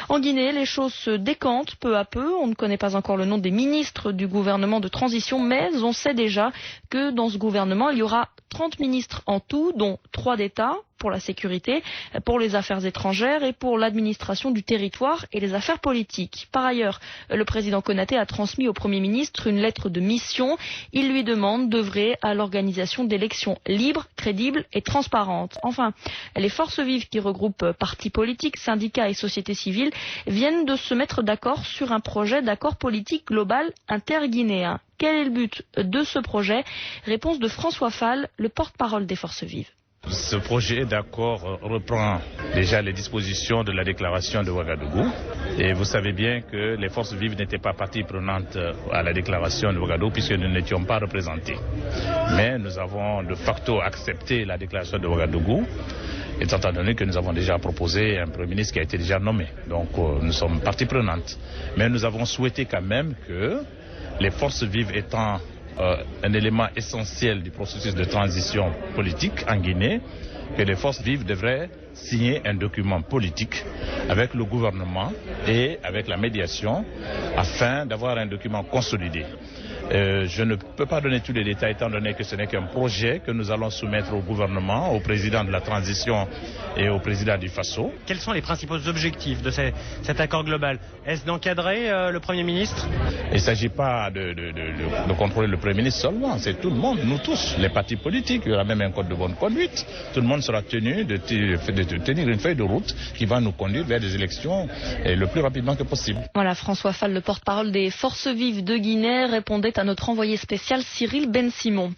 En Guinée, les choses se décantent peu à peu. On ne connaît pas encore le nom des ministres du gouvernement de transition, mais on sait déjà que dans ce gouvernement, il y aura 30 ministres en tout, dont 3 d'État pour la sécurité, pour les affaires étrangères et pour l'administration du territoire et les affaires politiques. Par ailleurs, le président Konaté a transmis au Premier ministre une lettre de mission. Il lui demande d'œuvrer à l'organisation d'élections libres, crédibles et transparentes. Enfin, les forces vives qui regroupent partis politiques, syndicats et sociétés civiles viennent de se mettre d'accord sur un projet d'accord politique global interguinéen. Quel est le but de ce projet? Réponse de François Fall, le porte-parole des forces vives. Ce projet d'accord reprend déjà les dispositions de la déclaration de Ouagadougou. Et vous savez bien que les forces vives n'étaient pas partie prenante à la déclaration de Ouagadougou puisque nous n'étions pas représentés. Mais nous avons de facto accepté la déclaration de Ouagadougou, étant donné que nous avons déjà proposé un Premier ministre qui a été déjà nommé. Donc nous sommes partie prenante. Mais nous avons souhaité quand même que les forces vives étant un élément essentiel du processus de transition politique en Guinée, que les forces vives devraient signer un document politique avec le gouvernement et avec la médiation afin d'avoir un document consolidé. Je ne peux pas donner tous les détails étant donné que ce n'est qu'un projet que nous allons soumettre au gouvernement, au président de la transition et au président du FASO. Quels sont les principaux objectifs de cet accord global? Est-ce d'encadrer le Premier ministre? Il ne s'agit pas de contrôler le Premier ministre seulement, c'est tout le monde, nous tous, les partis politiques. Il y aura même un code de bonne conduite. Tout le monde sera tenu de tenir une feuille de route qui va nous conduire vers des élections le plus rapidement que possible. Voilà, François Fall, le porte-parole des forces vives de Guinée, répondait à notre envoyé spécial Cyril Ben Simon.